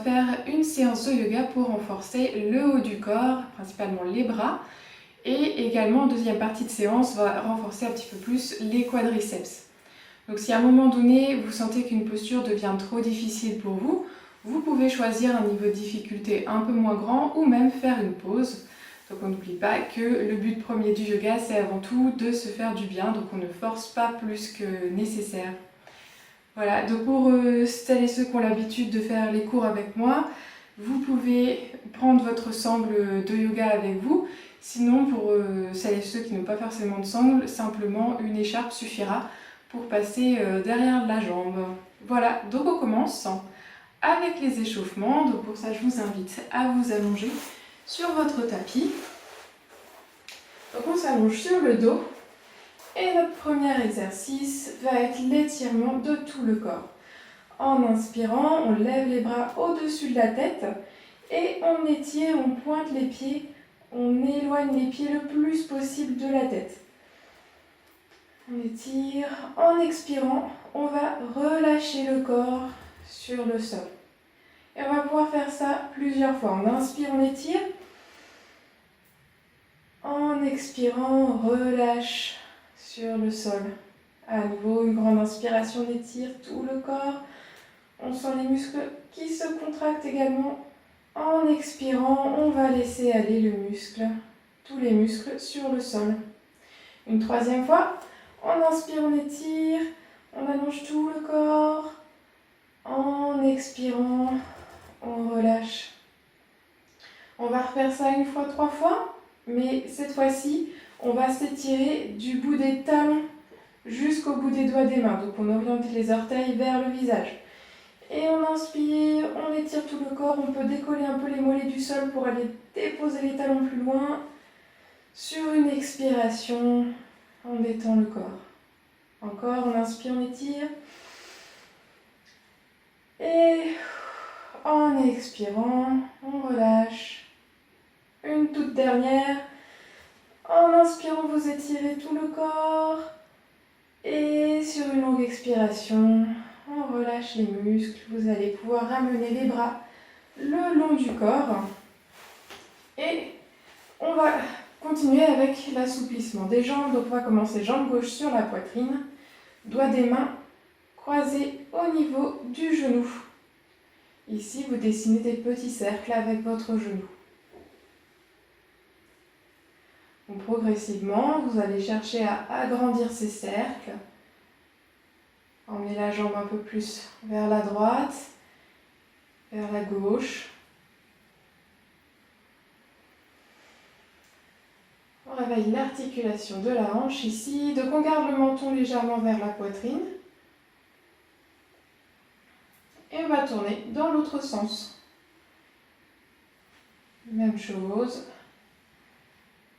faire une séance de yoga pour renforcer le haut du corps, principalement les bras. Et également, en deuxième partie de séance, on va renforcer un petit peu plus les quadriceps. Donc si à un moment donné, vous sentez qu'une posture devient trop difficile pour vous, vous pouvez choisir un niveau de difficulté un peu moins grand ou même faire une pause. Donc on n'oublie pas que le but premier du yoga, c'est avant tout de se faire du bien, donc on ne force pas plus que nécessaire. Voilà, donc pour celles et ceux qui ont l'habitude de faire les cours avec moi, vous pouvez prendre votre sangle de yoga avec vous. Sinon, pour celles et ceux qui n'ont pas forcément de sangle, simplement une écharpe suffira pour passer derrière la jambe. Voilà, donc on commence avec les échauffements. Donc pour ça, je vous invite à vous allonger sur votre tapis. Donc on s'allonge sur le dos. Et notre premier exercice va être l'étirement de tout le corps. En inspirant, on lève les bras au-dessus de la tête et on étire, on pointe les pieds, on éloigne les pieds le plus possible de la tête. On étire. En expirant, on va relâcher le corps sur le sol. Et on va pouvoir faire ça plusieurs fois. On inspire, on étire. En expirant, on relâche sur le sol. À nouveau, une grande inspiration, on étire tout le corps. On sent les muscles qui se contractent également. En expirant, on va laisser aller le muscle, tous les muscles sur le sol. Une troisième fois, on inspire, on étire, on allonge tout le corps. En expirant, on relâche. On va refaire ça une fois, 3 fois, mais cette fois-ci, on va s'étirer du bout des talons jusqu'au bout des doigts des mains. Donc on oriente les orteils vers le visage. Et on inspire, on étire tout le corps, on peut décoller un peu les mollets du sol pour aller déposer les talons plus loin. Sur une expiration, on détend le corps. Encore, on inspire, on étire. Et en expirant, on relâche. Une toute dernière. En inspirant, vous étirez tout le corps. Et sur une longue expiration, on relâche les muscles. Vous allez pouvoir ramener les bras le long du corps. Et on va continuer avec l'assouplissement des jambes. Donc on va commencer jambe gauche sur la poitrine. Doigts des mains croisés au niveau du genou. Ici, vous dessinez des petits cercles avec votre genou. Donc, progressivement, vous allez chercher à agrandir ces cercles. Emmenez la jambe un peu plus vers la droite, vers la gauche. On réveille l'articulation de la hanche ici. Donc on garde le menton légèrement vers la poitrine. Et on va tourner dans l'autre sens. Même chose.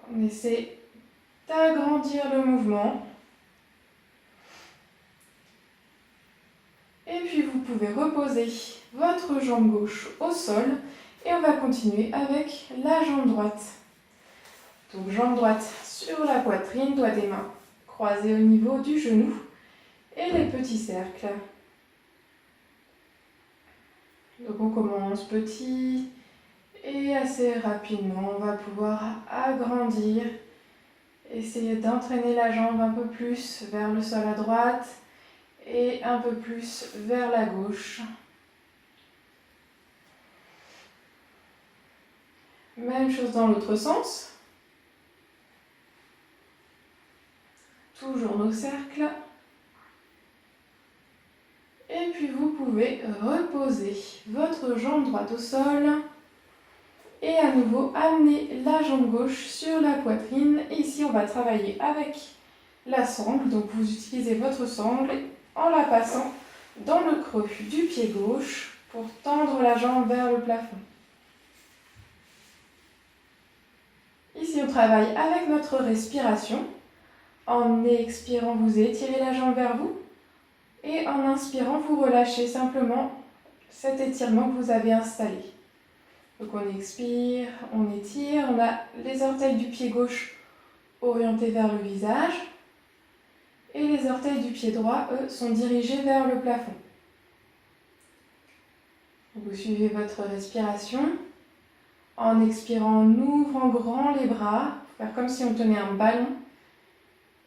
On essaie d'agrandir le mouvement. Et puis vous pouvez reposer votre jambe gauche au sol. Et on va continuer avec la jambe droite. Donc jambe droite sur la poitrine, doigts des mains croisés au niveau du genou. Et les petits cercles. Donc on commence petit et assez rapidement, on va pouvoir agrandir, essayer d'entraîner la jambe un peu plus vers le sol à droite et un peu plus vers la gauche. Même chose dans l'autre sens. Toujours nos cercles. Et puis vous pouvez reposer votre jambe droite au sol et à nouveau amener la jambe gauche sur la poitrine. Et ici on va travailler avec la sangle, donc vous utilisez votre sangle en la passant dans le creux du pied gauche pour tendre la jambe vers le plafond. Ici on travaille avec notre respiration. En expirant, vous étirez la jambe vers vous. Et en inspirant, vous relâchez simplement cet étirement que vous avez installé. Donc on expire, on étire, on a les orteils du pied gauche orientés vers le visage. Et les orteils du pied droit, eux, sont dirigés vers le plafond. Donc Vous suivez votre respiration. En expirant, on ouvre en grand les bras, faire comme si on tenait un ballon.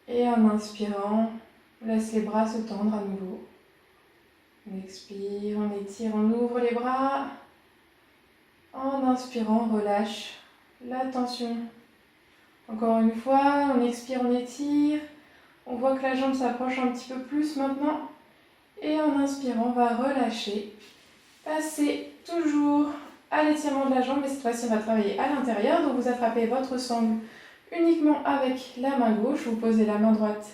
Et en inspirant, on laisse les bras se tendre à nouveau. On expire, on étire, on ouvre les bras. En inspirant, on relâche la tension. Encore une fois, on expire, on étire. On voit que la jambe s'approche un petit peu plus maintenant. Et en inspirant, on va relâcher. Passer toujours à l'étirement de la jambe, mais cette fois-ci, on va travailler à l'intérieur. Donc, vous attrapez votre sangle uniquement avec la main gauche. Vous posez la main droite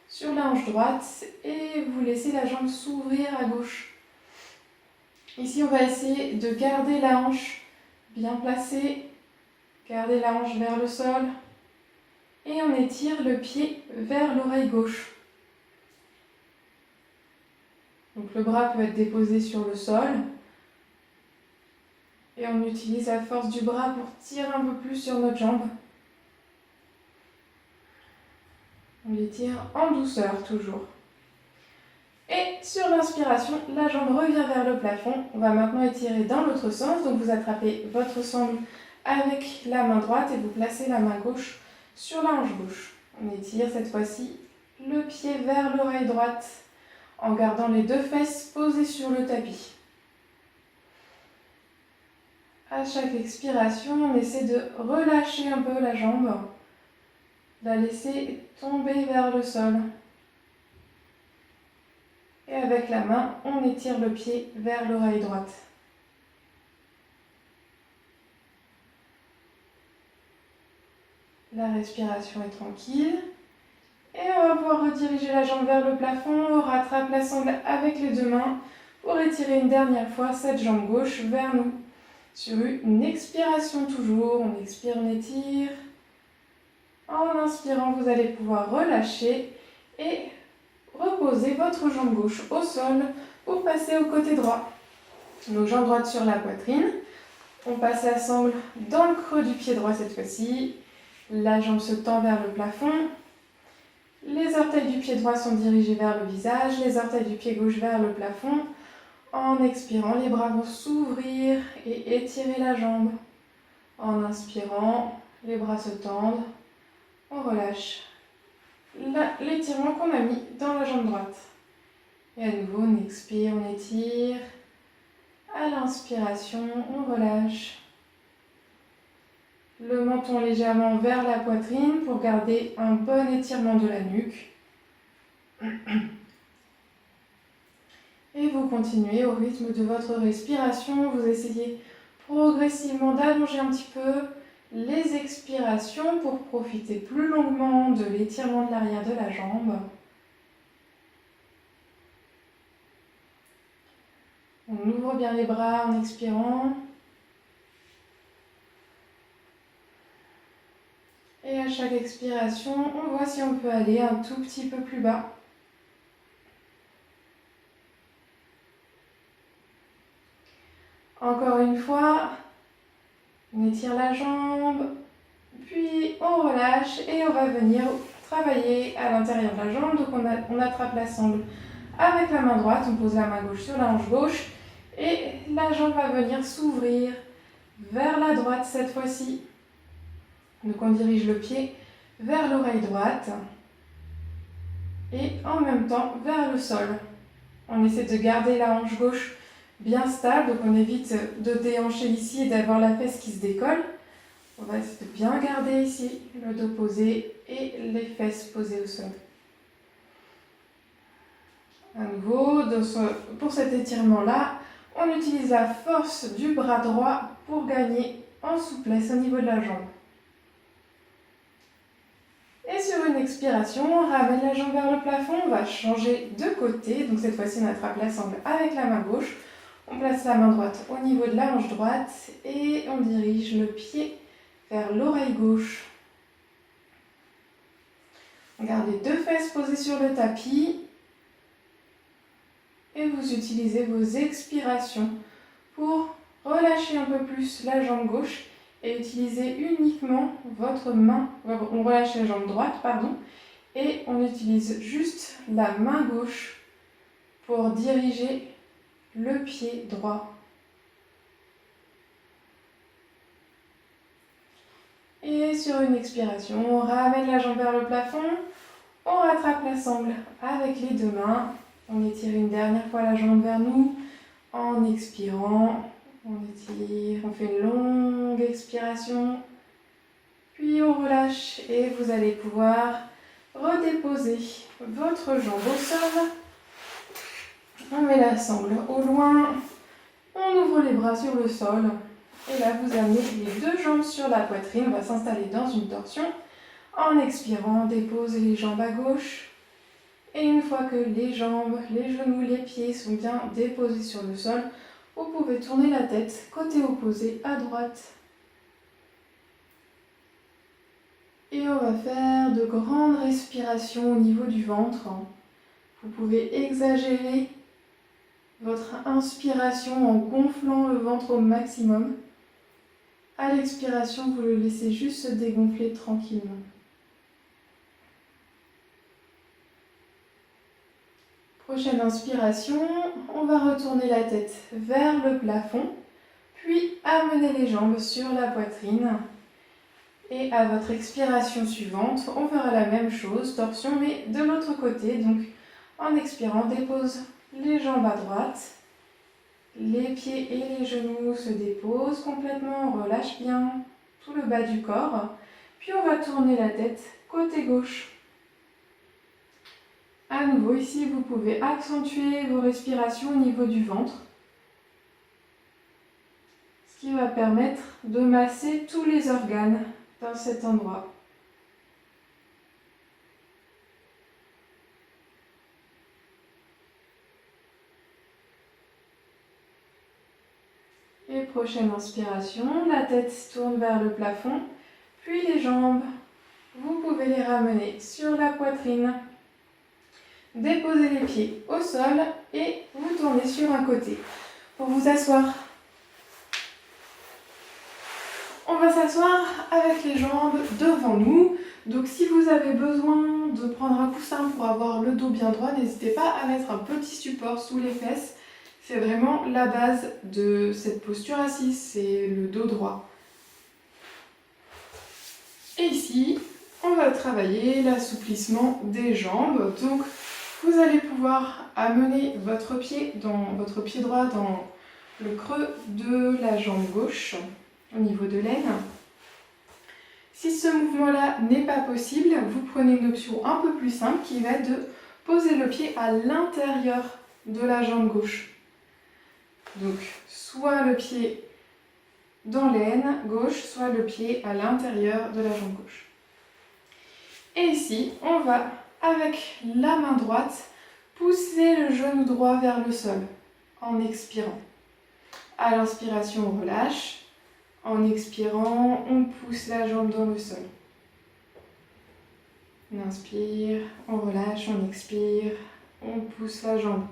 sur la hanche droite et vous laissez la jambe s'ouvrir à gauche. Ici, on va essayer de garder la hanche bien placée. Garder la hanche vers le sol. Et on étire le pied vers l'oreille gauche. Donc le bras peut être déposé sur le sol. Et on utilise la force du bras pour tirer un peu plus sur notre jambe. On l'étire en douceur toujours. Et sur l'inspiration, la jambe revient vers le plafond. On va maintenant étirer dans l'autre sens. Donc vous attrapez votre sangle avec la main droite et vous placez la main gauche sur la hanche gauche. On étire cette fois-ci le pied vers l'oreille droite en gardant les deux fesses posées sur le tapis. À chaque expiration, on essaie de relâcher un peu la jambe, la laisser tomber vers le sol. Et avec la main, on étire le pied vers l'oreille droite. La respiration est tranquille. Et on va pouvoir rediriger la jambe vers le plafond. On rattrape la sangle avec les deux mains pour étirer une dernière fois cette jambe gauche vers nous. Sur une expiration toujours, on expire, on étire. En inspirant, vous allez pouvoir relâcher et reposer votre jambe gauche au sol pour passer au côté droit. Nos jambes droites sur la poitrine. On passe la sangle dans le creux du pied droit cette fois-ci. La jambe se tend vers le plafond. Les orteils du pied droit sont dirigés vers le visage, les orteils du pied gauche vers le plafond. En expirant, les bras vont s'ouvrir et étirer la jambe. En inspirant, les bras se tendent. On relâche l'étirement qu'on a mis dans la jambe droite. Et à nouveau, on expire, on étire. À l'inspiration, on relâche. Le menton légèrement vers la poitrine pour garder un bon étirement de la nuque. Et vous continuez au rythme de votre respiration. Vous essayez progressivement d'allonger un petit peu les expirations pour profiter plus longuement de l'étirement de l'arrière de la jambe. On ouvre bien les bras en expirant. Et à chaque expiration, on voit si on peut aller un tout petit peu plus bas. Encore une fois, on étire la jambe, puis on relâche et on va venir travailler à l'intérieur de la jambe. Donc on attrape la sangle avec la main droite, on pose la main gauche sur la hanche gauche et la jambe va venir s'ouvrir vers la droite cette fois-ci. Donc on dirige le pied vers l'oreille droite et en même temps vers le sol. On essaie de garder la hanche gauche bien stable, donc on évite de déhancher ici et d'avoir la fesse qui se décolle. On va essayer de bien garder ici le dos posé et les fesses posées au sol. À nouveau, pour cet étirement-là, on utilise la force du bras droit pour gagner en souplesse au niveau de la jambe. Et sur une expiration, on ramène la jambe vers le plafond, on va changer de côté. Donc cette fois-ci, on attrape la sangle avec la main gauche. On place la main droite au niveau de la hanche droite et on dirige le pied vers l'oreille gauche. On garde les deux fesses posées sur le tapis. Et vous utilisez vos expirations pour relâcher un peu plus la jambe gauche et utiliser uniquement votre main. On relâche la jambe droite, et on utilise juste la main gauche pour diriger le pied droit. Et sur une expiration, on ramène la jambe vers le plafond. On rattrape la sangle avec les deux mains. On étire une dernière fois la jambe vers nous. En expirant, on étire, on fait une longue expiration. Puis on relâche et vous allez pouvoir redéposer votre jambe au sol. On met la sangle au loin. On ouvre les bras sur le sol. Et là, vous amenez les deux jambes sur la poitrine. On va s'installer dans une torsion. En expirant, déposez les jambes à gauche. Et une fois que les jambes, les genoux, les pieds sont bien déposés sur le sol, vous pouvez tourner la tête côté opposé à droite. Et on va faire de grandes respirations au niveau du ventre. Vous pouvez exagérer votre inspiration en gonflant le ventre au maximum. À l'expiration, vous le laissez juste se dégonfler tranquillement. Prochaine inspiration, on va retourner la tête vers le plafond, puis amener les jambes sur la poitrine. Et à votre expiration suivante, on fera la même chose, torsion, mais de l'autre côté. Donc, en expirant, dépose les jambes à droite. Les pieds et les genoux se déposent complètement, on relâche bien tout le bas du corps. Puis on va tourner la tête côté gauche. À nouveau, ici, vous pouvez accentuer vos respirations au niveau du ventre, ce qui va permettre de masser tous les organes dans cet endroit. Et prochaine inspiration, la tête tourne vers le plafond, puis les jambes, vous pouvez les ramener sur la poitrine. Déposez les pieds au sol et vous tournez sur un côté. Pour vous asseoir, on va s'asseoir avec les jambes devant nous. Donc si vous avez besoin de prendre un coussin pour avoir le dos bien droit, n'hésitez pas à mettre un petit support sous les fesses. C'est vraiment la base de cette posture assise, c'est le dos droit. Et ici, on va travailler l'assouplissement des jambes. Donc vous allez pouvoir amener votre pied droit dans le creux de la jambe gauche, au niveau de l'aine. Si ce mouvement-là n'est pas possible, vous prenez une option un peu plus simple qui va être de poser le pied à l'intérieur de la jambe gauche. Donc, soit le pied dans l'aine gauche, soit le pied à l'intérieur de la jambe gauche. Et ici, on va, avec la main droite, pousser le genou droit vers le sol en expirant. À l'inspiration, on relâche. En expirant, on pousse la jambe dans le sol. On inspire, on relâche, on expire, on pousse la jambe.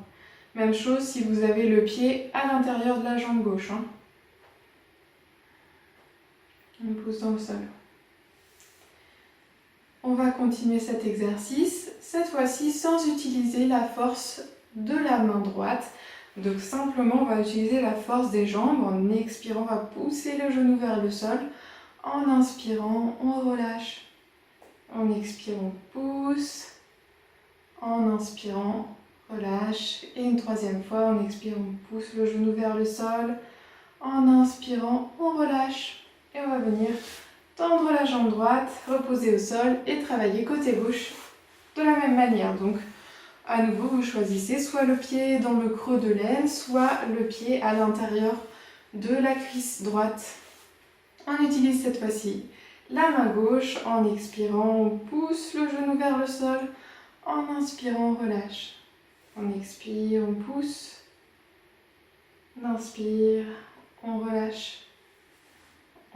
Même chose si vous avez le pied à l'intérieur de la jambe gauche. On pousse dans le sol. On va continuer cet exercice, cette fois-ci sans utiliser la force de la main droite. Donc simplement, on va utiliser la force des jambes. En expirant, on va pousser le genou vers le sol. En inspirant, on relâche. En expirant, on pousse. En inspirant, relâche. Et une troisième fois, en expirant, on pousse le genou vers le sol. En inspirant, on relâche. Et on va venir tendre la jambe droite, reposer au sol et travailler côté gauche de la même manière. Donc, à nouveau, vous choisissez soit le pied dans le creux de l'aine, soit le pied à l'intérieur de la cuisse droite. On utilise cette fois-ci la main gauche. En expirant, on pousse le genou vers le sol. En inspirant, on relâche. On expire, on pousse. On inspire, on relâche.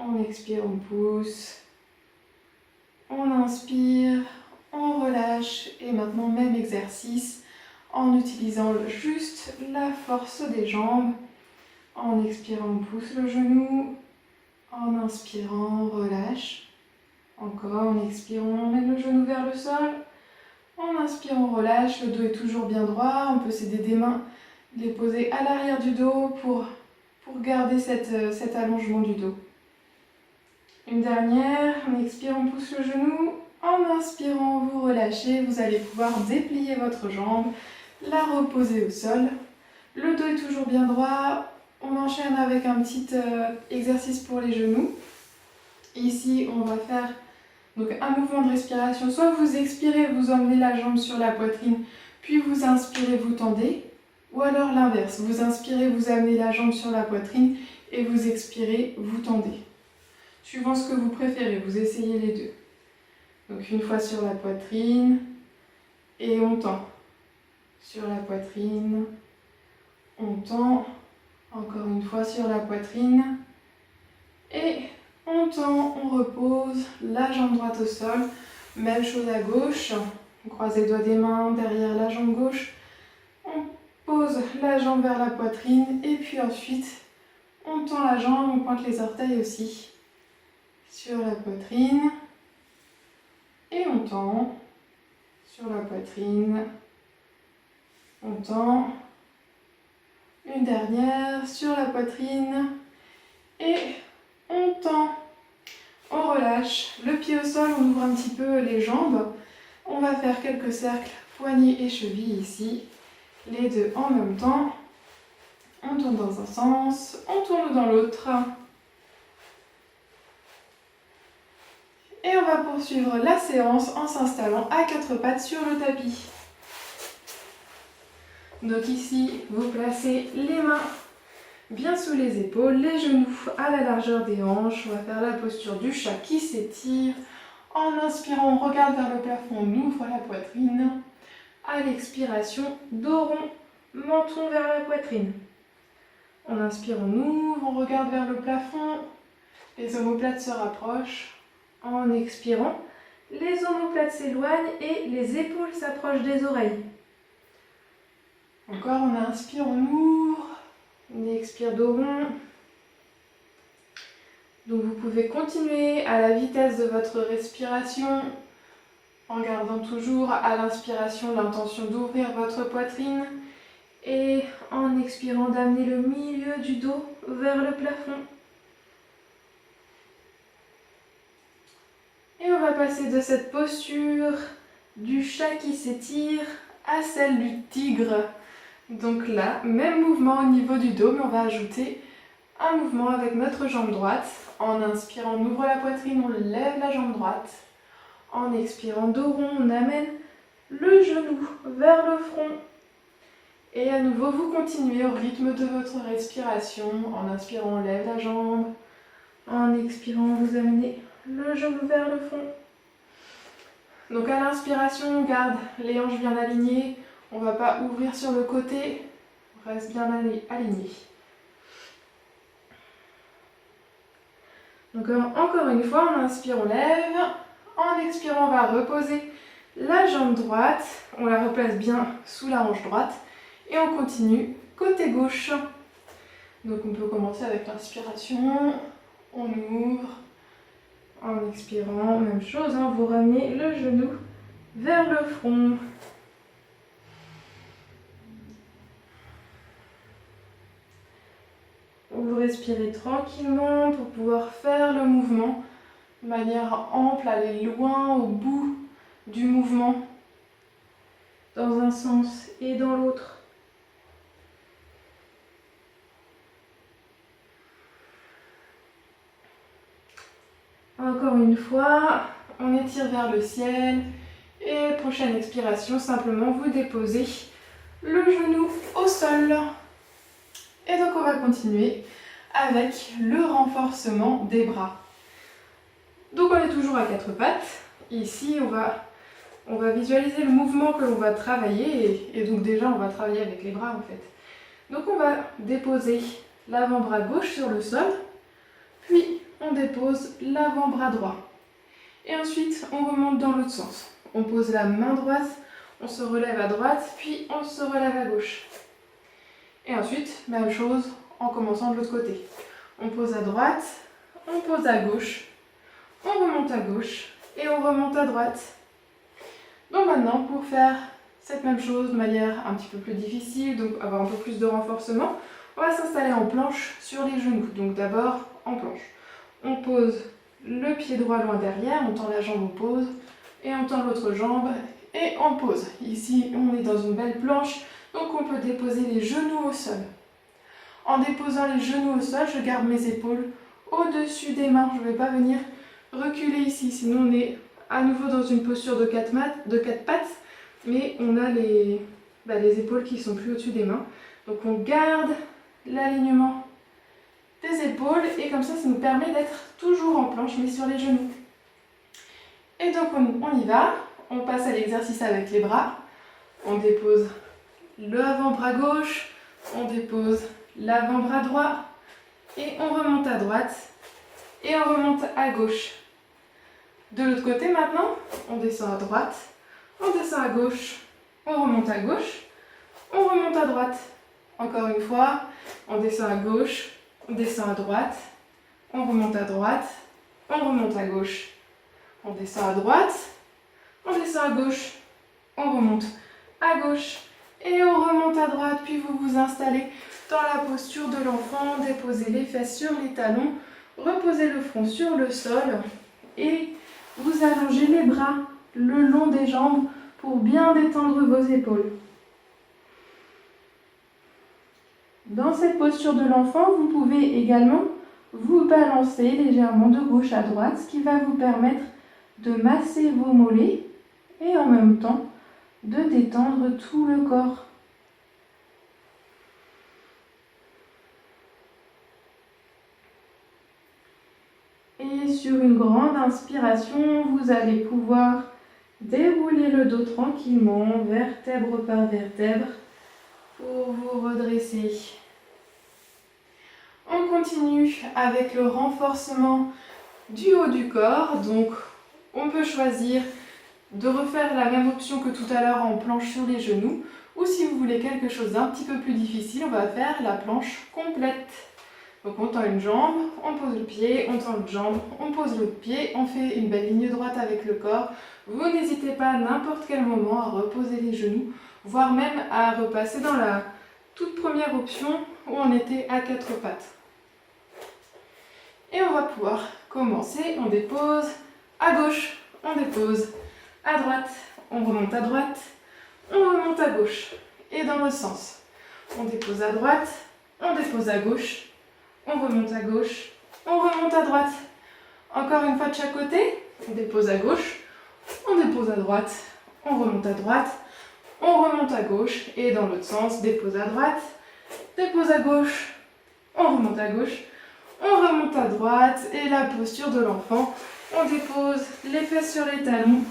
On expire, on pousse. On inspire, on relâche. Et maintenant, même exercice en utilisant juste la force des jambes. En expirant, on pousse le genou. En inspirant, on relâche. Encore, en expirant, on emmène le genou vers le sol. En inspirant, on relâche. Le dos est toujours bien droit. On peut s'aider des mains, les poser à l'arrière du dos pour garder cet allongement du dos. Une dernière, on expire, on pousse le genou. En inspirant, vous relâchez, vous allez pouvoir déplier votre jambe, la reposer au sol. Le dos est toujours bien droit. On enchaîne avec un petit exercice pour les genoux. Ici, on va faire donc, un mouvement de respiration. Soit vous expirez, vous emmenez la jambe sur la poitrine, puis vous inspirez, vous tendez. Ou alors l'inverse, vous inspirez, vous amenez la jambe sur la poitrine et vous expirez, vous tendez. Suivant ce que vous préférez, vous essayez les deux. Donc une fois sur la poitrine et on tend. Sur la poitrine, on tend. Encore une fois sur la poitrine et on tend, on repose, la jambe droite au sol. Même chose à gauche, on croise les doigts des mains derrière la jambe gauche. On pose la jambe vers la poitrine et puis ensuite on tend la jambe, on pointe les orteils aussi sur la poitrine et on tend sur la poitrine, on tend. Une dernière sur la poitrine et on tend, on relâche le pied au sol, on ouvre un petit peu les jambes. On va faire quelques cercles poignets et chevilles ici, les deux en même temps. On tourne dans un sens, on tourne dans l'autre. Et on va poursuivre la séance en s'installant à quatre pattes sur le tapis. Donc ici, vous placez les mains bien sous les épaules, les genoux à la largeur des hanches. On va faire la posture du chat qui s'étire. En inspirant, on regarde vers le plafond, on ouvre la poitrine. À l'expiration, dos rond, menton vers la poitrine. On inspire, on ouvre, on regarde vers le plafond. Les omoplates se rapprochent. En expirant, les omoplates s'éloignent et les épaules s'approchent des oreilles. Encore, on inspire, on ouvre, on expire dos rond. Donc vous pouvez continuer à la vitesse de votre respiration en gardant toujours à l'inspiration l'intention d'ouvrir votre poitrine et en expirant d'amener le milieu du dos vers le plafond. Et on va passer de cette posture du chat qui s'étire à celle du tigre. Donc là, même mouvement au niveau du dos, mais on va ajouter un mouvement avec notre jambe droite. En inspirant, on ouvre la poitrine, on lève la jambe droite. En expirant, dos rond, on amène le genou vers le front. Et à nouveau, vous continuez au rythme de votre respiration. En inspirant, on lève la jambe. En expirant, vous amenez le genou vers le front. Donc à l'inspiration, on garde les hanches bien alignées. On ne va pas ouvrir sur le côté, on reste bien aligné. Donc encore une fois, on inspire, on lève. En expirant, on va reposer la jambe droite. On la replace bien sous la hanche droite. Et on continue côté gauche. Donc on peut commencer avec l'inspiration. On ouvre. En expirant, même chose, vous ramenez le genou vers le front. Vous respirez tranquillement pour pouvoir faire le mouvement de manière ample, aller loin au bout du mouvement, dans un sens et dans l'autre. Encore une fois, on étire vers le ciel et prochaine expiration, simplement vous déposez le genou au sol. Et donc on va continuer avec le renforcement des bras. Donc on est toujours à quatre pattes. Ici on va visualiser le mouvement que l'on va travailler et donc déjà on va travailler avec les bras en fait. Donc on va déposer l'avant-bras gauche sur le sol, puis on dépose l'avant-bras droit. Et ensuite on remonte dans l'autre sens. On pose la main droite, on se relève à droite, puis on se relève à gauche. Et ensuite, même chose en commençant de l'autre côté. On pose à droite, on pose à gauche, on remonte à gauche et on remonte à droite. Donc maintenant, pour faire cette même chose de manière un petit peu plus difficile, donc avoir un peu plus de renforcement, on va s'installer en planche sur les genoux. Donc d'abord en planche. On pose le pied droit loin derrière, on tend la jambe, on pose, et on tend l'autre jambe, et on pose. Ici, on est dans une belle planche, donc on peut déposer les genoux au sol. En déposant les genoux au sol, je garde mes épaules au-dessus des mains. Je ne vais pas venir reculer ici, sinon on est à nouveau dans une posture de quatre pattes, mais on a les épaules qui sont plus au-dessus des mains. Donc on garde l'alignement des épaules et comme ça nous permet d'être toujours en planche mais sur les genoux. Et donc on y va, on passe à l'exercice avec les bras. On dépose le avant-bras gauche, on dépose l'avant-bras droit et on remonte à droite et on remonte à gauche. De l'autre côté maintenant, on descend à droite, on descend à gauche, on remonte à gauche, on remonte à droite. Encore une fois, on descend à gauche, on descend à droite, on remonte à droite, on remonte à gauche. On descend à droite, on descend à gauche, on remonte à gauche et on remonte à droite. Puis vous vous installez dans la posture de l'enfant, déposez les fesses sur les talons, reposez le front sur le sol et vous allongez les bras le long des jambes pour bien détendre vos épaules. Dans cette posture de l'enfant, vous pouvez également vous balancer légèrement de gauche à droite, ce qui va vous permettre de masser vos mollets et en même temps de détendre tout le corps. Et sur une grande inspiration, vous allez pouvoir dérouler le dos tranquillement, vertèbre par vertèbre, pour vous redresser. On continue avec le renforcement du haut du corps. Donc, on peut choisir de refaire la même option que tout à l'heure en planche sur les genoux. Ou si vous voulez quelque chose d'un petit peu plus difficile, on va faire la planche complète. Donc on tend une jambe, on pose le pied, on tend l'autre jambe, on pose l'autre pied, on fait une belle ligne droite avec le corps. Vous n'hésitez pas à n'importe quel moment à reposer les genoux, voire même à repasser dans la toute première option où on était à quatre pattes. Et on va pouvoir commencer, on dépose à gauche, on dépose à droite, on remonte à droite, on remonte à gauche. Et dans le sens, on dépose à droite, on dépose à gauche, on remonte à gauche, on remonte à droite. Encore une fois de chaque côté, on dépose à gauche, on dépose à droite, on remonte à droite, on remonte à gauche. Et dans l'autre sens, dépose à droite, dépose à gauche, on remonte à gauche, on remonte à droite. Et la posture de l'enfant, on dépose les fesses sur les talons,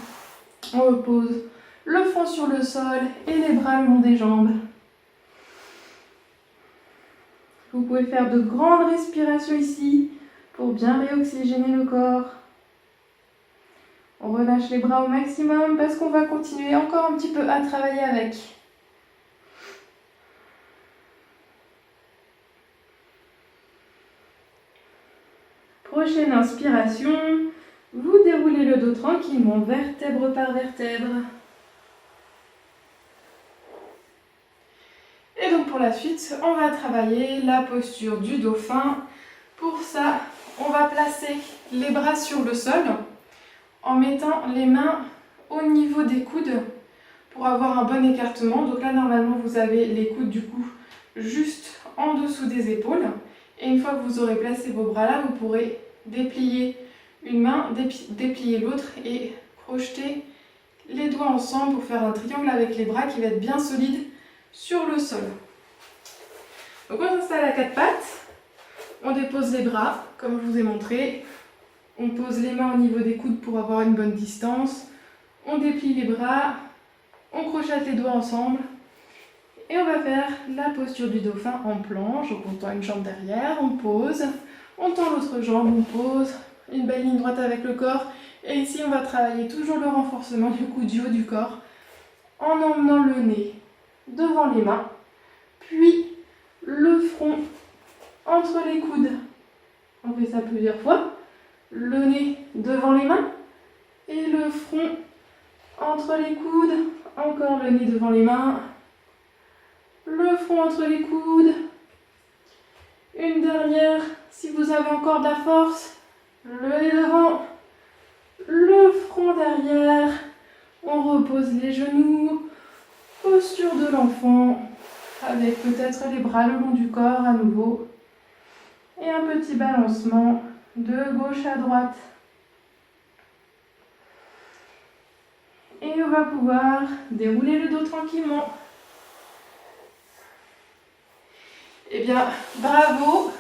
on repose le front sur le sol et les bras le long des jambes. Vous pouvez faire de grandes respirations ici pour bien réoxygéner le corps. On relâche les bras au maximum parce qu'on va continuer encore un petit peu à travailler avec. Prochaine inspiration, vous déroulez le dos tranquillement, vertèbre par vertèbre. Et donc pour la suite, on va travailler la posture du dauphin. Pour ça, on va placer les bras sur le sol en mettant les mains au niveau des coudes pour avoir un bon écartement. Donc là, normalement, vous avez les coudes du coup juste en dessous des épaules. Et une fois que vous aurez placé vos bras là, vous pourrez déplier une main, déplier l'autre et crocheter les doigts ensemble pour faire un triangle avec les bras qui va être bien solide sur le sol. Donc on s'installe à quatre pattes, on dépose les bras comme je vous ai montré, on pose les mains au niveau des coudes pour avoir une bonne distance, on déplie les bras, on crochette les doigts ensemble et on va faire la posture du dauphin en planche. Donc on tend une jambe derrière, on pose, on tend l'autre jambe, on pose, une belle ligne droite avec le corps et ici on va travailler toujours le renforcement du cou du haut du corps en emmenant le nez devant les mains, puis le front entre les coudes. On fait ça plusieurs fois. Le nez devant les mains et le front entre les coudes. Encore le nez devant les mains, le front entre les coudes. Une dernière, si vous avez encore de la force, le nez devant, le front derrière. On repose les genoux, posture de l'enfant, avec peut-être les bras le long du corps à nouveau. Et un petit balancement de gauche à droite. Et on va pouvoir dérouler le dos tranquillement. Eh bien, bravo!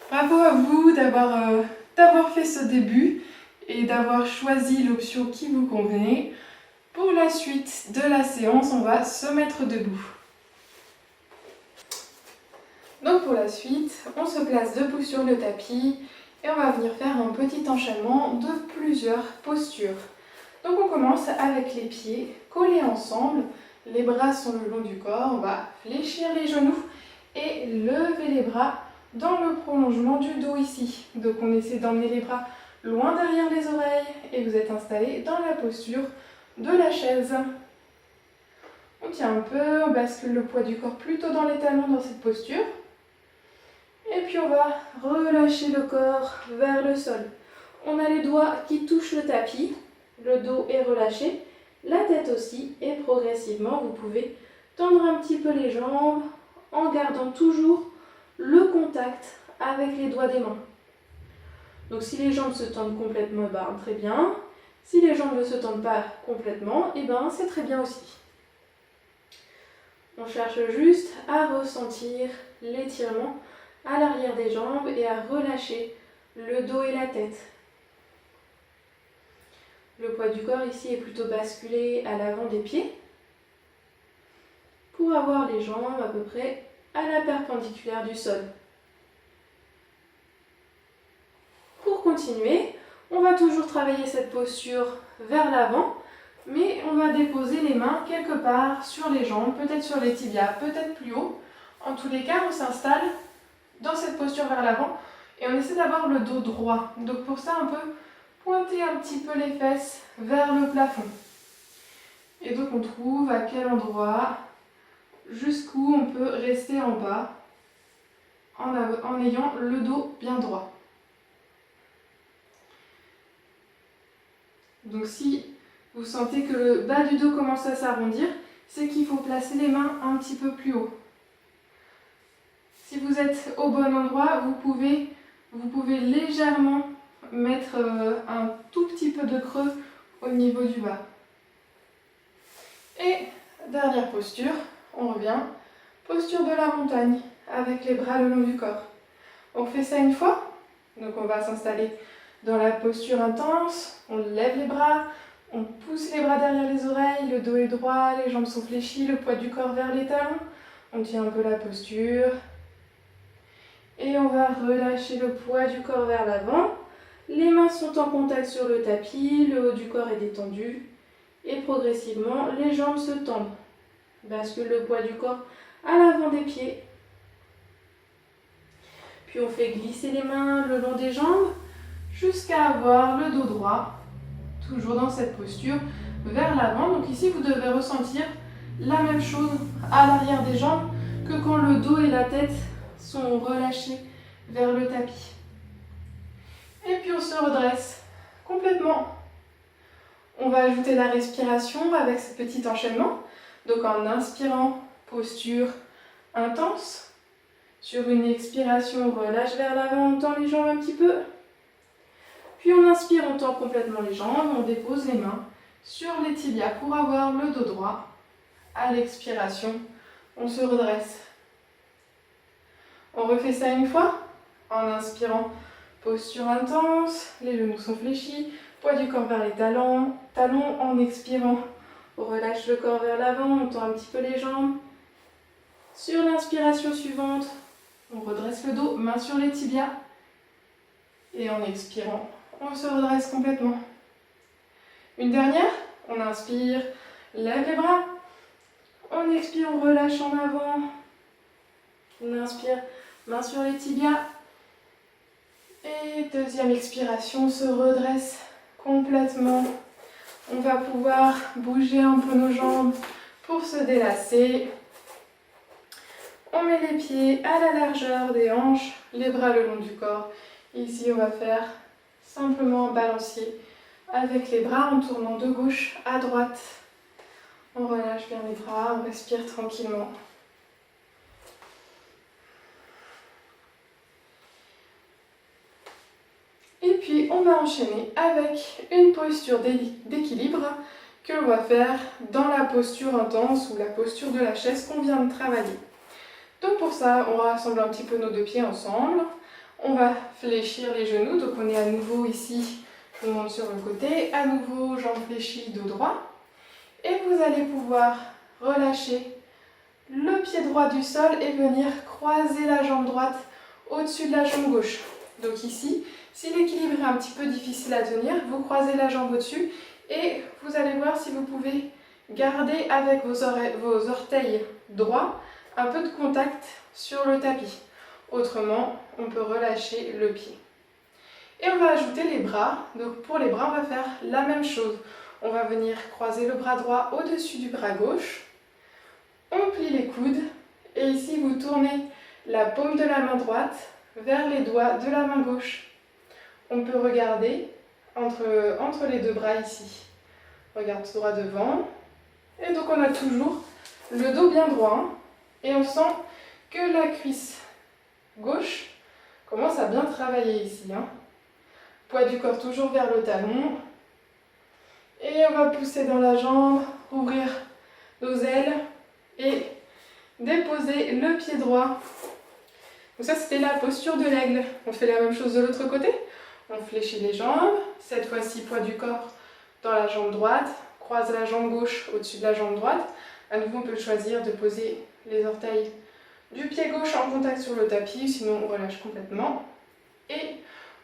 Bravo à vous d'avoir fait ce début et d'avoir choisi l'option qui vous convenait. Pour la suite de la séance, on va se mettre debout. Donc pour la suite, on se place debout sur le tapis et on va venir faire un petit enchaînement de plusieurs postures. Donc on commence avec les pieds collés ensemble, les bras sont le long du corps, on va fléchir les genoux et lever les bras dans le prolongement du dos ici. Donc on essaie d'emmener les bras loin derrière les oreilles et vous êtes installé dans la posture de la chaise. On tient un peu, on bascule le poids du corps plutôt dans les talons dans cette posture. Et puis on va relâcher le corps vers le sol. On a les doigts qui touchent le tapis, le dos est relâché, la tête aussi, et progressivement vous pouvez tendre un petit peu les jambes en gardant toujours le contact avec les doigts des mains. Donc si les jambes se tendent complètement, très bien. Si les jambes ne se tendent pas complètement, c'est très bien aussi. On cherche juste à ressentir l'étirement à l'arrière des jambes et à relâcher le dos et la tête. Le poids du corps ici est plutôt basculé à l'avant des pieds pour avoir les jambes à peu près à la perpendiculaire du sol. Pour continuer, on va toujours travailler cette posture vers l'avant, mais on va déposer les mains quelque part sur les jambes, peut-être sur les tibias, peut-être plus haut. En tous les cas, on s'installe dans cette posture vers l'avant et on essaie d'avoir le dos droit. Donc pour ça, on peut pointer un petit peu les fesses vers le plafond. Et donc on trouve à quel endroit, jusqu'où on peut rester en bas en ayant le dos bien droit. Donc si vous sentez que le bas du dos commence à s'arrondir, c'est qu'il faut placer les mains un petit peu plus haut. Si vous êtes au bon endroit, vous pouvez légèrement mettre un tout petit peu de creux au niveau du bas. Et dernière posture, on revient, posture de la montagne, avec les bras le long du corps. On fait ça une fois, donc on va s'installer dans la posture intense, on lève les bras, on pousse les bras derrière les oreilles, le dos est droit, les jambes sont fléchies, le poids du corps vers les talons, on tient un peu la posture. Et on va relâcher le poids du corps vers l'avant. Les mains sont en contact sur le tapis, le haut du corps est détendu. Et progressivement, les jambes se tendent. Bascule le poids du corps à l'avant des pieds. Puis on fait glisser les mains le long des jambes jusqu'à avoir le dos droit. Toujours dans cette posture vers l'avant. Donc ici, vous devez ressentir la même chose à l'arrière des jambes que quand le dos et la tête sont relâchés vers le tapis. Et puis on se redresse complètement. On va ajouter la respiration avec ce petit enchaînement. Donc en inspirant, posture intense. Sur une expiration, on relâche vers l'avant, on tend les jambes un petit peu. Puis on inspire, on tend complètement les jambes, on dépose les mains sur les tibias pour avoir le dos droit. À l'expiration, on se redresse. On refait ça une fois, en inspirant, posture intense, les genoux sont fléchis, poids du corps vers les talons, en expirant, on relâche le corps vers l'avant, on tend un petit peu les jambes. Sur l'inspiration suivante, on redresse le dos, main sur les tibias, et en expirant, on se redresse complètement. Une dernière, on inspire, lève les bras, on expire, on relâche en avant, on inspire, main sur les tibias. Et deuxième expiration, on se redresse complètement. On va pouvoir bouger un peu nos jambes pour se délasser. On met les pieds à la largeur des hanches, les bras le long du corps. Ici, on va faire simplement en balancier avec les bras en tournant de gauche à droite. On relâche bien les bras, on respire tranquillement. Et puis on va enchaîner avec une posture d'équilibre que l'on va faire dans la posture intense ou la posture de la chaise qu'on vient de travailler. Donc pour ça, on rassemble un petit peu nos deux pieds ensemble. On va fléchir les genoux, donc on est à nouveau ici, je vous montre sur le côté, à nouveau jambes fléchies, dos droit. Et vous allez pouvoir relâcher le pied droit du sol et venir croiser la jambe droite au-dessus de la jambe gauche. Donc ici, si l'équilibre est un petit peu difficile à tenir, vous croisez la jambe au-dessus et vous allez voir si vous pouvez garder avec vos orteils droits un peu de contact sur le tapis. Autrement, on peut relâcher le pied. Et on va ajouter les bras. Donc pour les bras, on va faire la même chose. On va venir croiser le bras droit au-dessus du bras gauche. On plie les coudes et ici vous tournez la paume de la main droite vers les doigts de la main gauche. On peut regarder entre les deux bras ici. Regarde droit devant. Et donc on a toujours le dos bien droit. Et on sent que la cuisse gauche commence à bien travailler ici. Poids du corps toujours vers le talon. Et on va pousser dans la jambe, ouvrir nos ailes et déposer le pied droit. Donc ça c'était la posture de l'aigle. On fait la même chose de l'autre côté. On fléchit les jambes. Cette fois-ci, poids du corps dans la jambe droite. Croise la jambe gauche au-dessus de la jambe droite. À nouveau, on peut choisir de poser les orteils du pied gauche en contact sur le tapis, sinon on relâche complètement. Et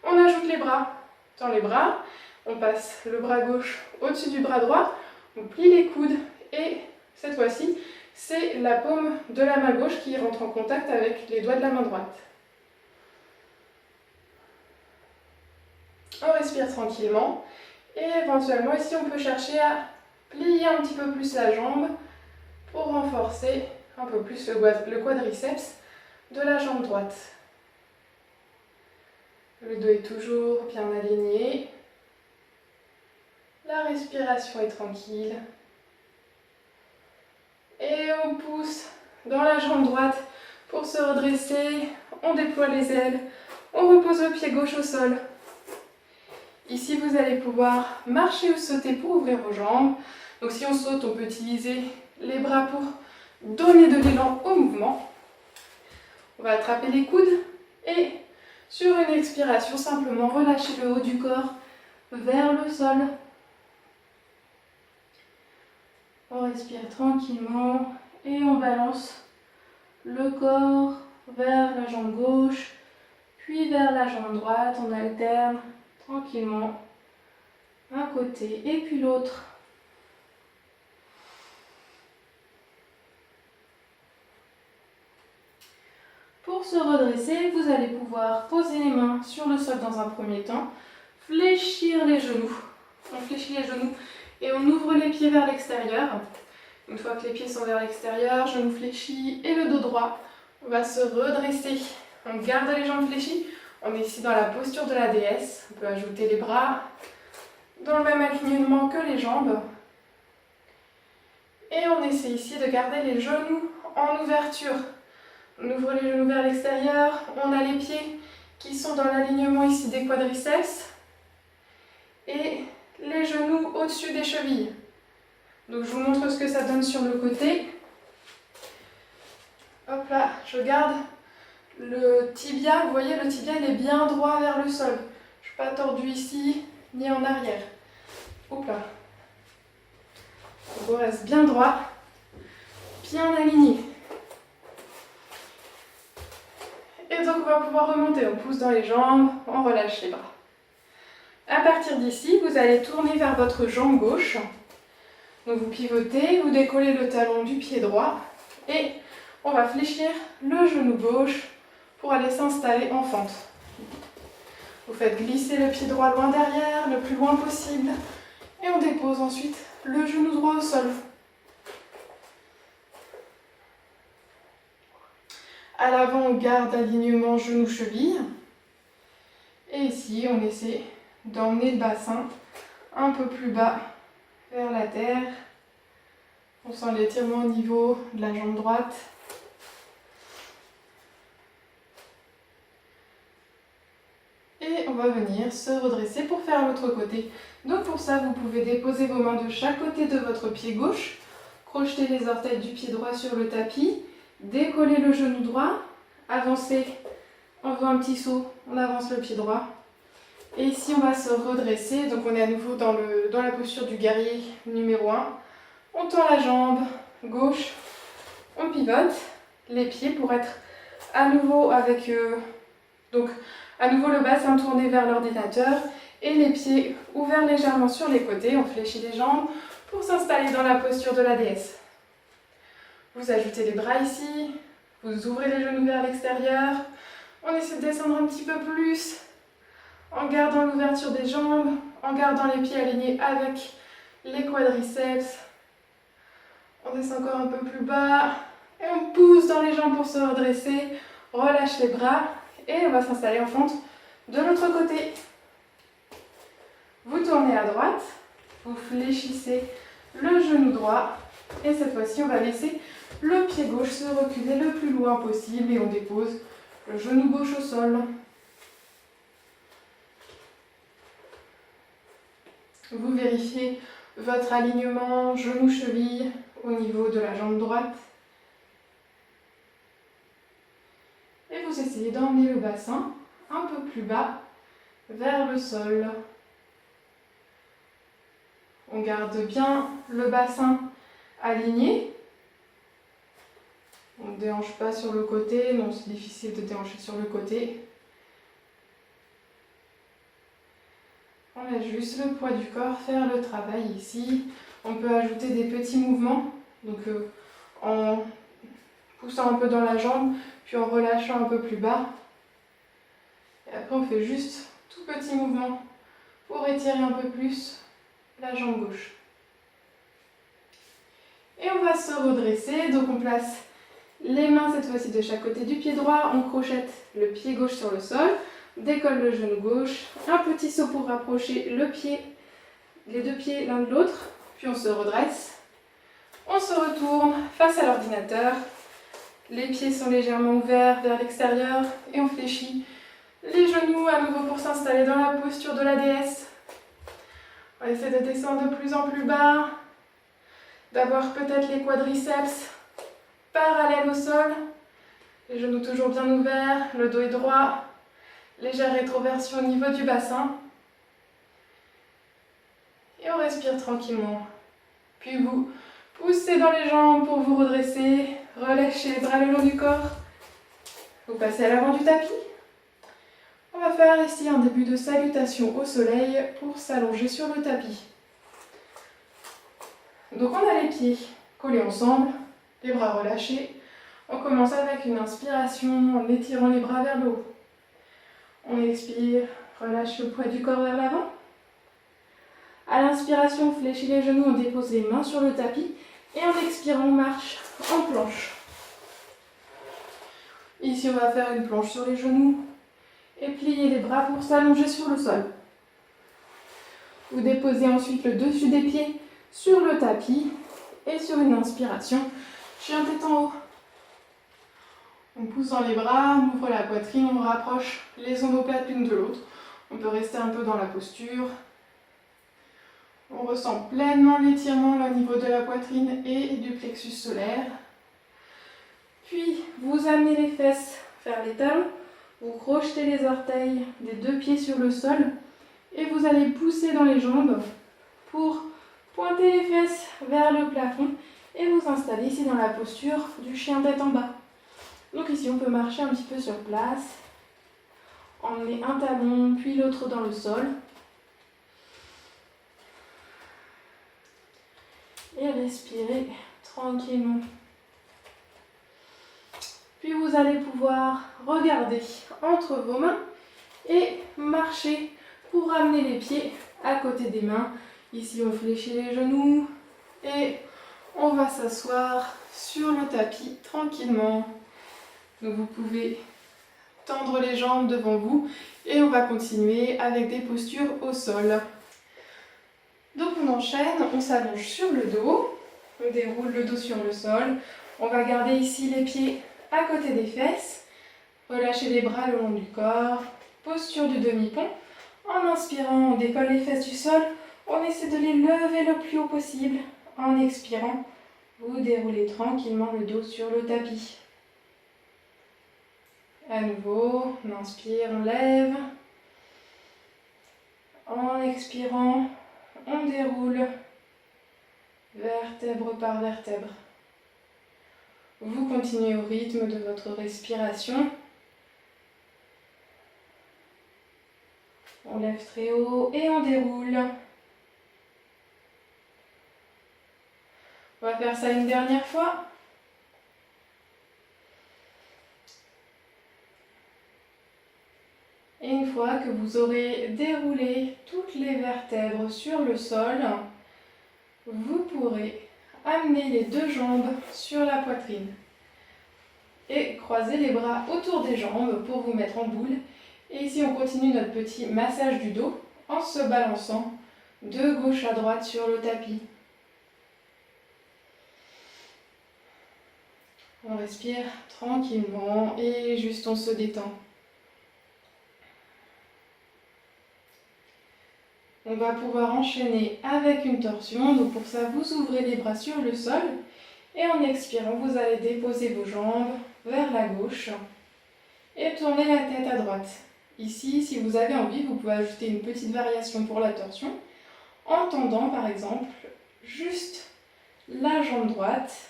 on ajoute les bras. Dans les bras, on passe le bras gauche au-dessus du bras droit, on plie les coudes et cette fois-ci, c'est la paume de la main gauche qui rentre en contact avec les doigts de la main droite. On respire tranquillement et éventuellement ici on peut chercher à plier un petit peu plus la jambe pour renforcer un peu plus le quadriceps de la jambe droite. Le dos est toujours bien aligné. La respiration est tranquille. Et on pousse dans la jambe droite pour se redresser. On déploie les ailes. On repose le pied gauche au sol. Ici, vous allez pouvoir marcher ou sauter pour ouvrir vos jambes. Donc si on saute, on peut utiliser les bras pour donner de l'élan au mouvement. On va attraper les coudes et sur une expiration, simplement relâcher le haut du corps vers le sol. On respire tranquillement et on balance le corps vers la jambe gauche, puis vers la jambe droite. On alterne tranquillement un côté et puis l'autre. Pour se redresser, vous allez pouvoir poser les mains sur le sol dans un premier temps, fléchir les genoux. On fléchit les genoux et on ouvre les pieds vers l'extérieur. Une fois que les pieds sont vers l'extérieur, genoux fléchis et le dos droit, on va se redresser. On garde les jambes fléchies. On est ici dans la posture de la déesse. On peut ajouter les bras dans le même alignement que les jambes. Et on essaie ici de garder les genoux en ouverture. On ouvre les genoux vers l'extérieur. On a les pieds qui sont dans l'alignement ici des quadriceps. Et les genoux au-dessus des chevilles. Donc je vous montre ce que ça donne sur le côté. Hop là, je garde le tibia. Vous voyez, le tibia il est bien droit vers le sol. Je ne suis pas tordue ici, ni en arrière. Hop là. Donc on reste bien droit, bien aligné. Et donc on va pouvoir remonter. On pousse dans les jambes, on relâche les bras. À partir d'ici, vous allez tourner vers votre jambe gauche. Donc vous pivotez, vous décollez le talon du pied droit et on va fléchir le genou gauche pour aller s'installer en fente. Vous faites glisser le pied droit loin derrière, le plus loin possible et on dépose ensuite le genou droit au sol. À l'avant, on garde l'alignement genou-cheville et ici, on essaie d'emmener le bassin un peu plus bas vers la terre. On sent l'étirement au niveau de la jambe droite. Et on va venir se redresser pour faire l'autre côté. Donc pour ça, vous pouvez déposer vos mains de chaque côté de votre pied gauche, crocheter les orteils du pied droit sur le tapis, décoller le genou droit, avancer en faisant un petit saut, on avance le pied droit. Et ici, on va se redresser. Donc on est à nouveau dans la posture du guerrier numéro 1. On tend la jambe gauche, on pivote les pieds pour être à nouveau avec à nouveau le bassin tourné vers l'ordinateur et les pieds ouverts légèrement sur les côtés. On fléchit les jambes pour s'installer dans la posture de la déesse. Vous ajoutez les bras ici, vous ouvrez les genoux vers l'extérieur. On essaie de descendre un petit peu plus en gardant l'ouverture des jambes, en gardant les pieds alignés avec les quadriceps. On descend encore un peu plus bas et on pousse dans les jambes pour se redresser. Relâche les bras et on va s'installer en fente de l'autre côté. Vous tournez à droite, vous fléchissez le genou droit et cette fois-ci on va laisser le pied gauche se reculer le plus loin possible et on dépose le genou gauche au sol. Vous vérifiez votre alignement genou-cheville au niveau de la jambe droite. Et vous essayez d'emmener le bassin un peu plus bas vers le sol. On garde bien le bassin aligné. On ne déhanche pas sur le côté, non, c'est difficile de déhancher sur le côté. On laisse juste le poids du corps faire le travail ici. On peut ajouter des petits mouvements, donc en poussant un peu dans la jambe, puis en relâchant un peu plus bas. Et après on fait juste tout petit mouvement pour étirer un peu plus la jambe gauche. Et on va se redresser, donc on place les mains cette fois-ci de chaque côté du pied droit, on crochette le pied gauche sur le sol, décolle le genou gauche, un petit saut pour rapprocher les deux pieds l'un de l'autre, puis on se redresse, on se retourne face à l'ordinateur, les pieds sont légèrement ouverts vers l'extérieur et on fléchit les genoux à nouveau pour s'installer dans la posture de la déesse. On essaie de descendre de plus en plus bas, d'avoir peut-être les quadriceps parallèles au sol, les genoux toujours bien ouverts, le dos est droit, légère rétroversion au niveau du bassin. Et on respire tranquillement. Puis vous poussez dans les jambes pour vous redresser, relâchez les bras le long du corps. Vous passez à l'avant du tapis. On va faire ici un début de salutation au soleil pour s'allonger sur le tapis. Donc on a les pieds collés ensemble, les bras relâchés. On commence avec une inspiration en étirant les bras vers le haut. On expire, relâche le poids du corps vers l'avant. À l'inspiration, on fléchit les genoux, on dépose les mains sur le tapis. Et en expirant, on marche en planche. Ici, on va faire une planche sur les genoux et plier les bras pour s'allonger sur le sol. Vous déposez ensuite le dessus des pieds sur le tapis et sur une inspiration, chien tête en haut. On pousse dans les bras, on ouvre la poitrine, on rapproche les omoplates l'une de l'autre. On peut rester un peu dans la posture. On ressent pleinement l'étirement au niveau de la poitrine et du plexus solaire. Puis, vous amenez les fesses vers les talons. Vous crochetez les orteils des deux pieds sur le sol. Et vous allez pousser dans les jambes pour pointer les fesses vers le plafond. Et vous installer ici dans la posture du chien tête en bas. Donc ici, on peut marcher un petit peu sur place. Emmener un talon, puis l'autre dans le sol. Et respirer tranquillement. Puis vous allez pouvoir regarder entre vos mains et marcher pour ramener les pieds à côté des mains. Ici, on fléchit les genoux et on va s'asseoir sur le tapis tranquillement. Donc vous pouvez tendre les jambes devant vous et on va continuer avec des postures au sol. Donc on enchaîne, on s'allonge sur le dos, on déroule le dos sur le sol, on va garder ici les pieds à côté des fesses, relâchez les bras le long du corps, posture du demi-pont. En inspirant, on décolle les fesses du sol, on essaie de les lever le plus haut possible. En expirant, vous déroulez tranquillement le dos sur le tapis. À nouveau, on inspire, on lève. En expirant, on déroule vertèbre par vertèbre. Vous continuez au rythme de votre respiration. On lève très haut et on déroule. On va faire ça une dernière fois. Et une fois que vous aurez déroulé toutes les vertèbres sur le sol, vous pourrez amener les deux jambes sur la poitrine et croiser les bras autour des jambes pour vous mettre en boule. Et ici, on continue notre petit massage du dos en se balançant de gauche à droite sur le tapis. On respire tranquillement et juste on se détend. On va pouvoir enchaîner avec une torsion. Donc pour ça, vous ouvrez les bras sur le sol et en expirant, vous allez déposer vos jambes vers la gauche et tourner la tête à droite. Ici, si vous avez envie, vous pouvez ajouter une petite variation pour la torsion en tendant par exemple juste la jambe droite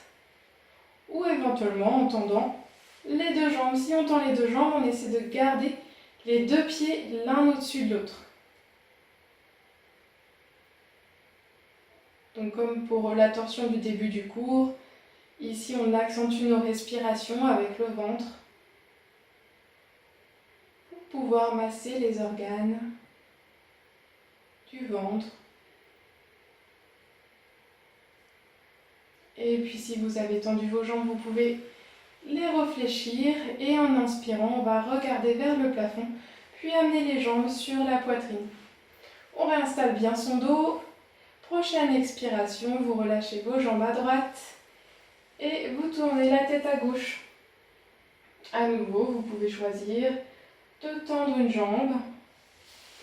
ou éventuellement en tendant les deux jambes. Si on tend les deux jambes, on essaie de garder les deux pieds l'un au-dessus de l'autre. Donc comme pour la torsion du début du cours, ici on accentue nos respirations avec le ventre pour pouvoir masser les organes du ventre. Et puis si vous avez tendu vos jambes, vous pouvez les réfléchir et en inspirant, on va regarder vers le plafond, puis amener les jambes sur la poitrine. On réinstalle bien son dos. Prochaine expiration, vous relâchez vos jambes à droite et vous tournez la tête à gauche. À nouveau, vous pouvez choisir de tendre une jambe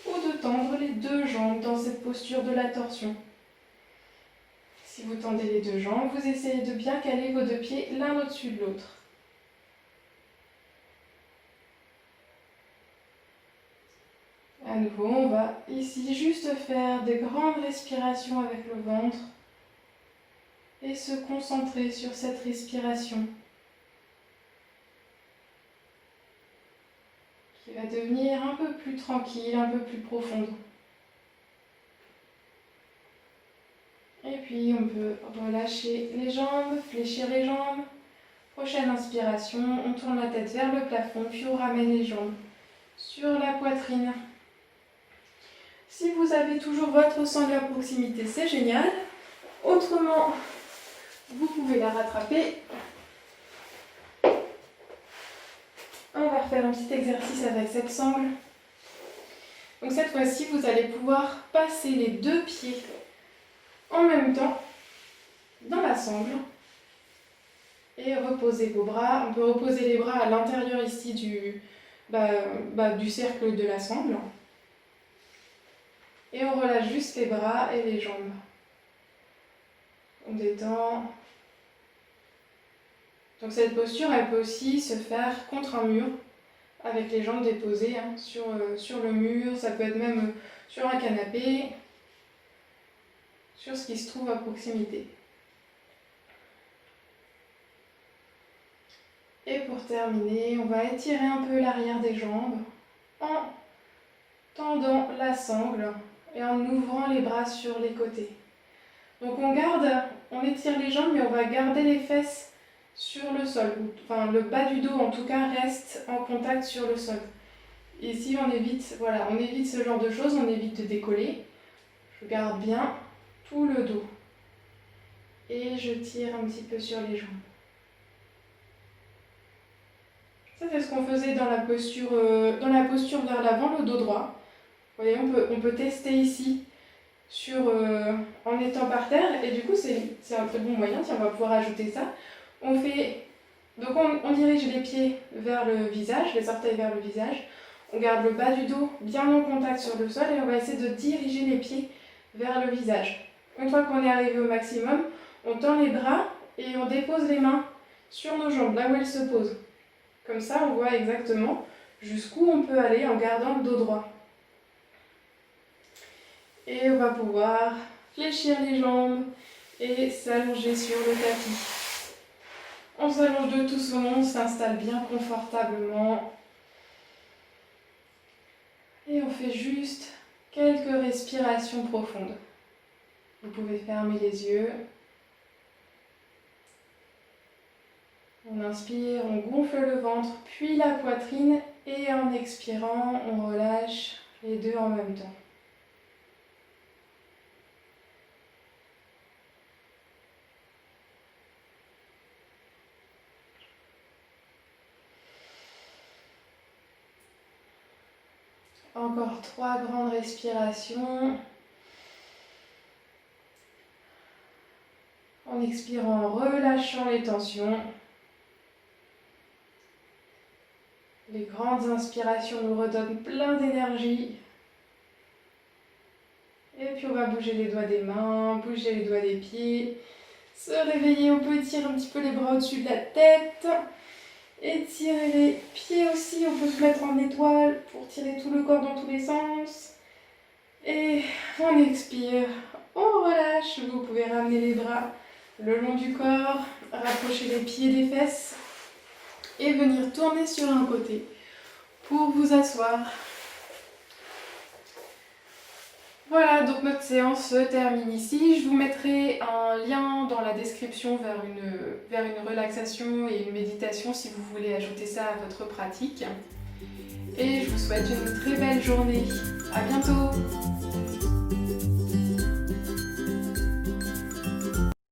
ou de tendre les deux jambes dans cette posture de la torsion. Si vous tendez les deux jambes, vous essayez de bien caler vos deux pieds l'un au-dessus de l'autre. À nouveau, on va ici juste faire des grandes respirations avec le ventre et se concentrer sur cette respiration qui va devenir un peu plus tranquille, un peu plus profonde. Et puis on peut relâcher les jambes, fléchir les jambes. Prochaine inspiration, on tourne la tête vers le plafond, puis on ramène les jambes sur la poitrine. Si vous avez toujours votre sangle à proximité, c'est génial. Autrement, vous pouvez la rattraper. On va refaire un petit exercice avec cette sangle. Donc cette fois-ci, vous allez pouvoir passer les deux pieds en même temps dans la sangle et reposer vos bras. On peut reposer les bras à l'intérieur ici du cercle de la sangle. Et on relâche juste les bras et les jambes. On détend. Donc cette posture, elle peut aussi se faire contre un mur, avec les jambes déposées sur le mur. Ça peut être même sur un canapé, sur ce qui se trouve à proximité. Et pour terminer, on va étirer un peu l'arrière des jambes en tendant la sangle et en ouvrant les bras sur les côtés. Donc on étire les jambes, mais on va garder les fesses sur le sol. Enfin, le bas du dos en tout cas reste en contact sur le sol. Ici on évite ce genre de choses, on évite de décoller. Je garde bien tout le dos. Et je tire un petit peu sur les jambes. Ça, c'est ce qu'on faisait dans la posture vers l'avant, le dos droit. Vous voyez, on peut tester ici en étant par terre, et du coup, c'est un très bon moyen. Tiens, on va pouvoir ajouter ça. Donc on dirige les pieds vers le visage, les orteils vers le visage. On garde le bas du dos bien en contact sur le sol et on va essayer de diriger les pieds vers le visage. Une fois qu'on est arrivé au maximum, on tend les bras et on dépose les mains sur nos jambes, là où elles se posent. Comme ça, on voit exactement jusqu'où on peut aller en gardant le dos droit. Et on va pouvoir fléchir les jambes et s'allonger sur le tapis. On s'allonge de tout son long, on s'installe bien confortablement. Et on fait juste quelques respirations profondes. Vous pouvez fermer les yeux. On inspire, on gonfle le ventre, puis la poitrine. Et en expirant, on relâche les deux en même temps. Encore 3 grandes respirations. En expirant, relâchant les tensions. Les grandes inspirations nous redonnent plein d'énergie. Et puis on va bouger les doigts des mains, bouger les doigts des pieds. Se réveiller, on peut étirer un petit peu les bras au-dessus de la tête. Étirer les pieds aussi, on peut se mettre en étoile pour tirer tout le corps dans tous les sens. Et on expire, on relâche. Vous pouvez ramener les bras le long du corps, rapprocher les pieds des fesses et venir tourner sur un côté pour vous asseoir. Voilà, donc notre séance se termine ici. Je vous mettrai un lien dans la description vers une relaxation et une méditation si vous voulez ajouter ça à votre pratique. Et je vous souhaite une très belle journée. À bientôt!